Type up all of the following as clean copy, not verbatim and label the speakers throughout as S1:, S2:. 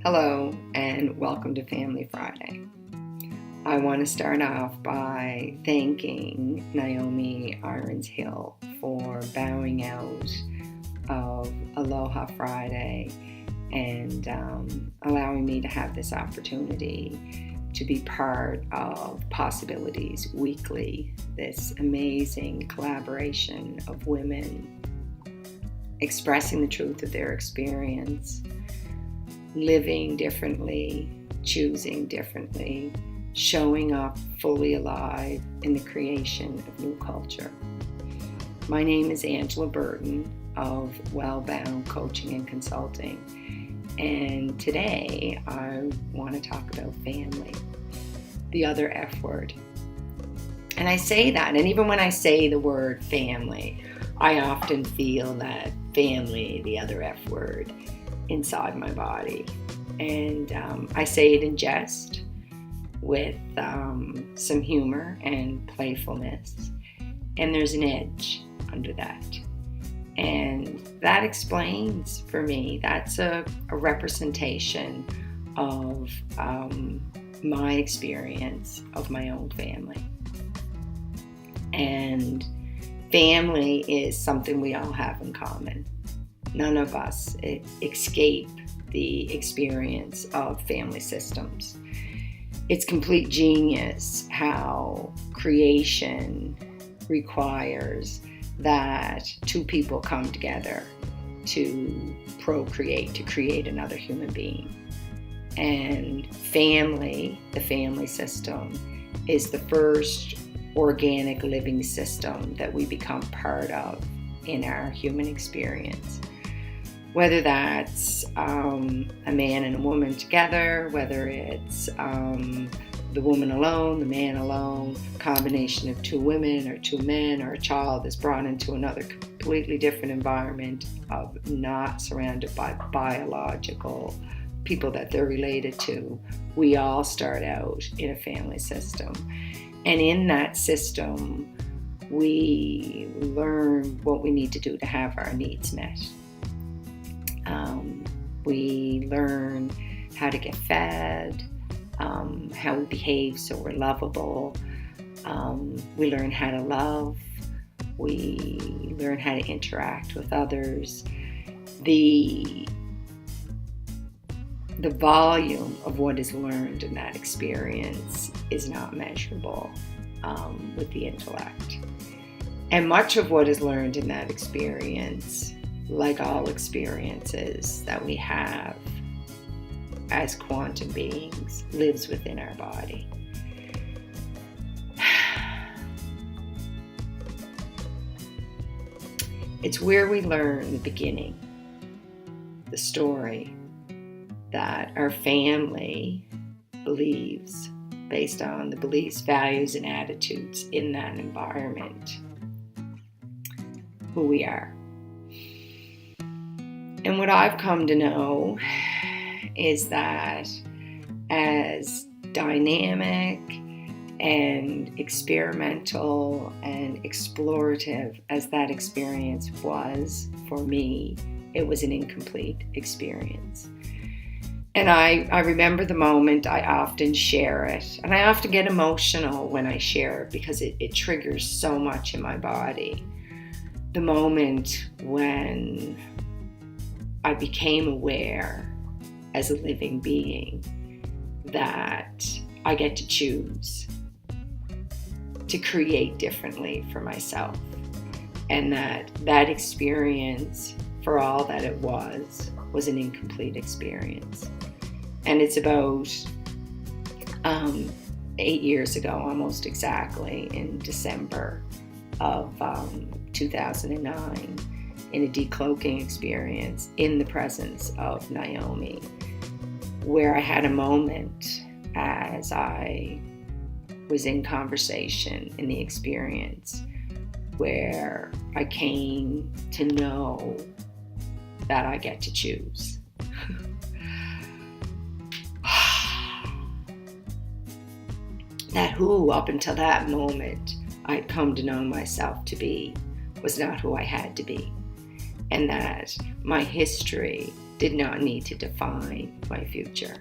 S1: Hello and welcome to Family Friday. I want to start off by thanking Naomi Irons Hill for bowing out of Aloha Friday and allowing me to have this opportunity to be part of Possibilities Weekly, this amazing collaboration of women expressing the truth of their experience, living differently, choosing differently, showing up fully alive in the creation of new culture. My name is Angela Burton of Wellbound Coaching and Consulting, and today I want to talk about family, the other F word. And I say that, and even when I say the word family, I often feel that family, the other F word, inside my body. And I say it in jest with some humor and playfulness. And there's an edge under that. And that explains for me, that's a representation of my experience of my own family. And family is something we all have in common. None of us escape the experience of family systems. It's complete genius how creation requires that two people come together to procreate, to create another human being. And family, the family system, is the first organic living system that we become part of in our human experience. Whether that's a man and a woman together, whether it's the woman alone, the man alone, combination of two women or two men, or a child is brought into another completely different environment of not surrounded by biological people that they're related to. We all start out in a family system. And in that system, we learn what we need to do to have our needs met. We learn how to get fed, how we behave so we're lovable. We learn how to love. We learn how to interact with others. The volume of what is learned in that experience is not measurable with the intellect. And much of what is learned in that experience, like all experiences that we have as quantum beings, lives within our body. It's where we learn the beginning, the story that our family believes based on the beliefs, values, and attitudes in that environment, who we are. And what I've come to know is that as dynamic and experimental and explorative as that experience was for me, it was an incomplete experience. And I remember the moment. I often share it, and I often get emotional when I share it because it triggers so much in my body. The moment when I became aware as a living being that I get to choose to create differently for myself, and that experience, for all that it was an incomplete experience. And it's about 8 years ago, almost exactly, in December of 2009, in a decloaking experience in the presence of Naomi, where I had a moment as I was in conversation in the experience where I came to know that I get to choose. That who, up until that moment, I'd come to know myself to be was not who I had to be. And that my history did not need to define my future.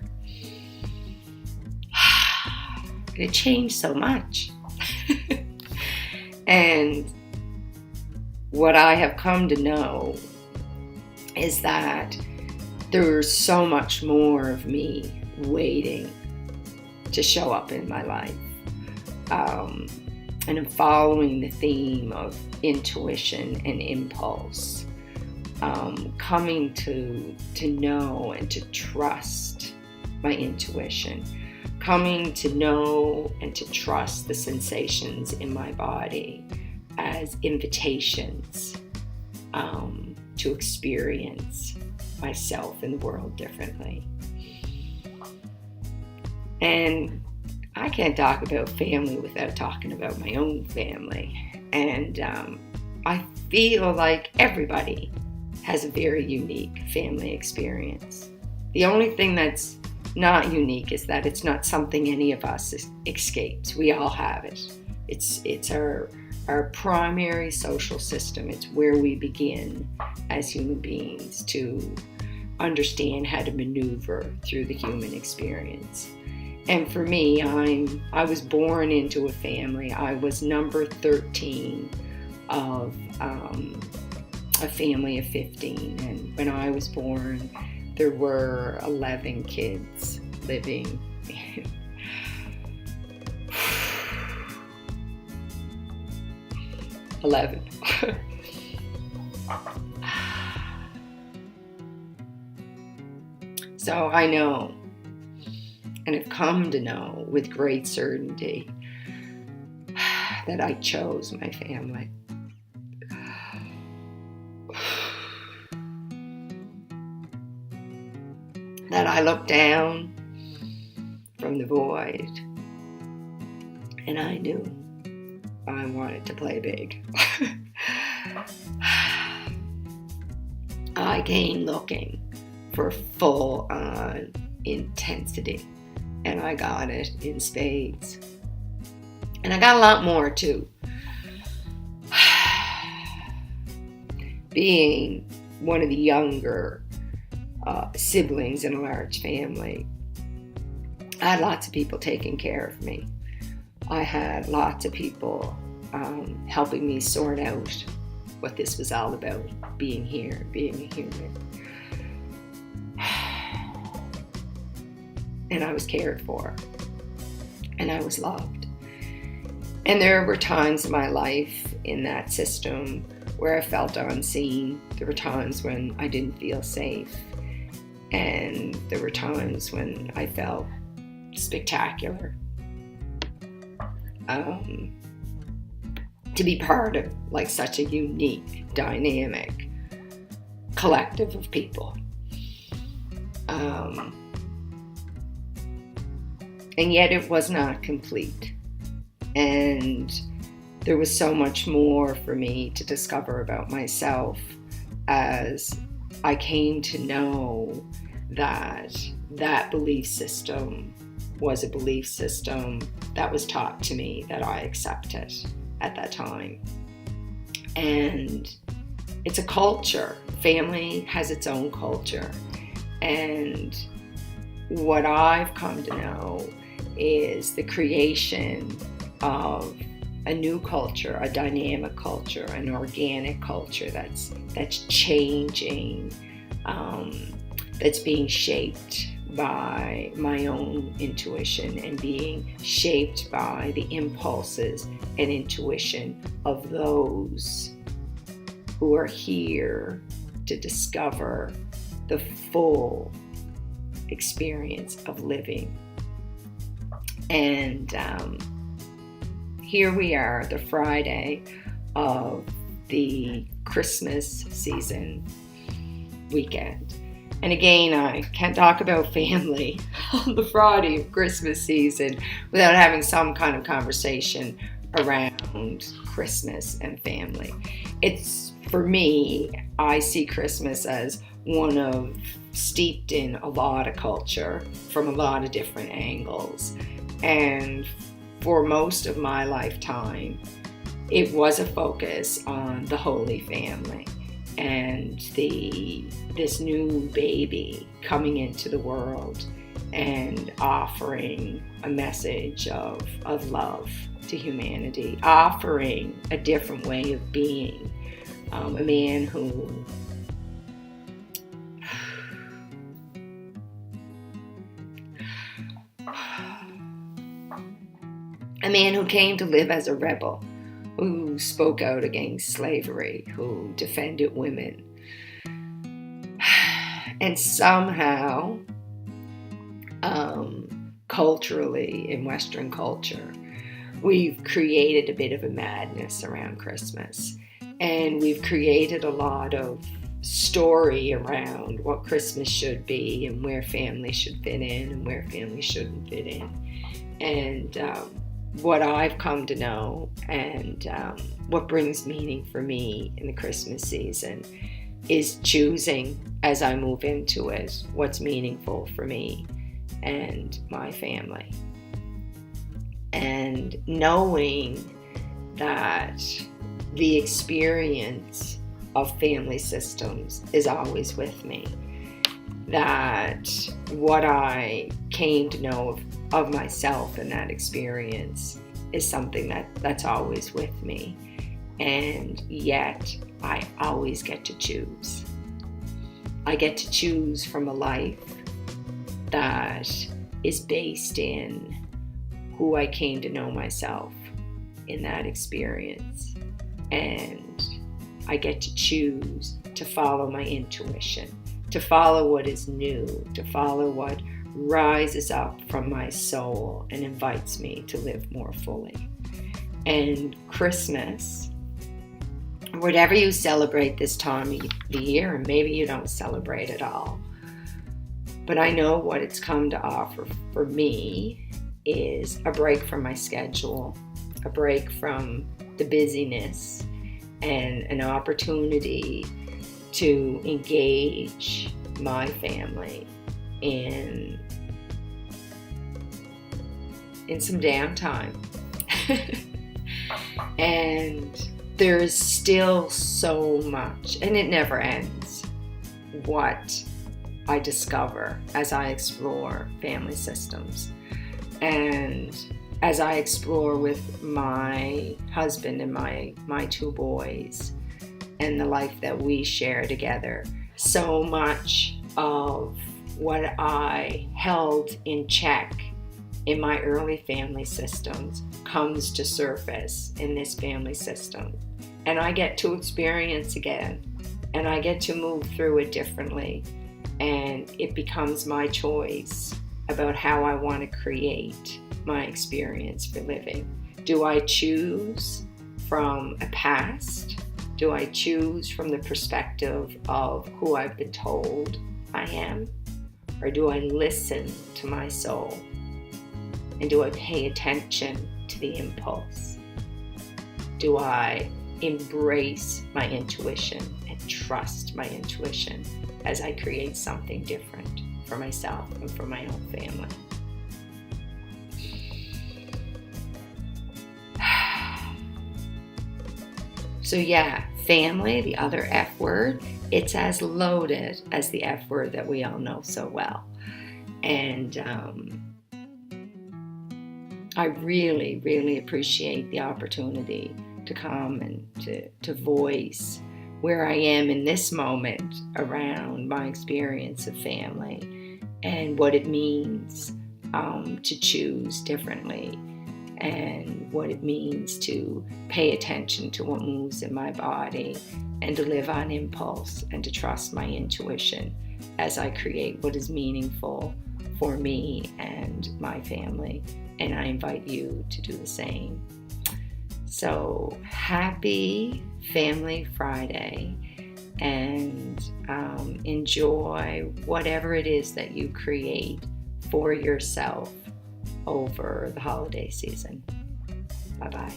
S1: It changed so much. And what I have come to know is that there's so much more of me waiting to show up in my life. And I'm following the theme of intuition and impulse, coming to know and to trust my intuition, coming to know and to trust the sensations in my body as invitations to experience myself and the world differently. And I can't talk about family without talking about my own family. And I feel like everybody has a very unique family experience. The only thing that's not unique is that it's not something any of us escapes. We all have it. It's our primary social system. It's where we begin as human beings to understand how to maneuver through the human experience. And for me, I was born into a family. I was number 13 of a family of 15. And when I was born, there were 11 kids living. 11. So I know, and have come to know with great certainty, that I chose my family. That I looked down from the void and I knew I wanted to play big. I came looking for full-on intensity, and I got it in spades. And I got a lot more too. Being one of the younger siblings in a large family, I had lots of people taking care of me. I had lots of people helping me sort out what this was all about, being here, being a human. And I was cared for, and I was loved. And there were times in my life in that system where I felt unseen. There were times when I didn't feel safe. And there were times when I felt spectacular. To be part of like such a unique, dynamic collective of people. And yet it was not complete. And there was so much more for me to discover about myself as I came to know that that belief system was a belief system that was taught to me that I accepted at that time. And it's a culture. Family has its own culture. And what I've come to know is the creation of a new culture, a dynamic culture, an organic culture that's changing, that's being shaped by my own intuition and being shaped by the impulses and intuition of those who are here to discover the full experience of living. And here we are, the Friday of the Christmas season weekend. And again, I can't talk about family on the Friday of Christmas season without having some kind of conversation around Christmas and family. It's, for me, I see Christmas as one of steeped in a lot of culture from a lot of different angles. And for most of my lifetime, it was a focus on the Holy Family. and this new baby coming into the world and offering a message of love to humanity, offering a different way of being. A man who came to live as a rebel, who spoke out against slavery, who defended women. And somehow, culturally, in Western culture, we've created a bit of a madness around Christmas. And we've created a lot of story around what Christmas should be and where family should fit in and where family shouldn't fit in. And what I've come to know and what brings meaning for me in the Christmas season is choosing, as I move into it, what's meaningful for me and my family. And knowing that the experience of family systems is always with me. That what I came to know of myself in that experience is something that's always with me. And yet I always get to choose. I get to choose from a life that is based in who I came to know myself in that experience. And I get to choose to follow my intuition, to follow what is new, to follow what rises up from my soul and invites me to live more fully. And Christmas, whatever you celebrate this time of the year, and maybe you don't celebrate at all, but I know what it's come to offer for me is a break from my schedule, a break from the busyness, and an opportunity to engage my family in some downtime. And there's still so much, and it never ends, what I discover as I explore family systems. And as I explore with my husband and my two boys and the life that we share together, so much of what I held in check in my early family systems comes to surface in this family system. And I get to experience again, and I get to move through it differently. And it becomes my choice about how I want to create my experience for living. Do I choose from a past? Do I choose from the perspective of who I've been told I am? Or do I listen to my soul? And do I pay attention to the impulse? Do I embrace my intuition and trust my intuition as I create something different for myself and for my own family? So yeah, family, the other F word, it's as loaded as the F word that we all know so well. And I really, really appreciate the opportunity to come and to voice where I am in this moment around my experience of family and what it means to choose differently, and what it means to pay attention to what moves in my body and to live on impulse and to trust my intuition as I create what is meaningful for me and my family. And I invite you to do the same. So happy Family Friday, and enjoy whatever it is that you create for yourself over the holiday season. Bye-bye.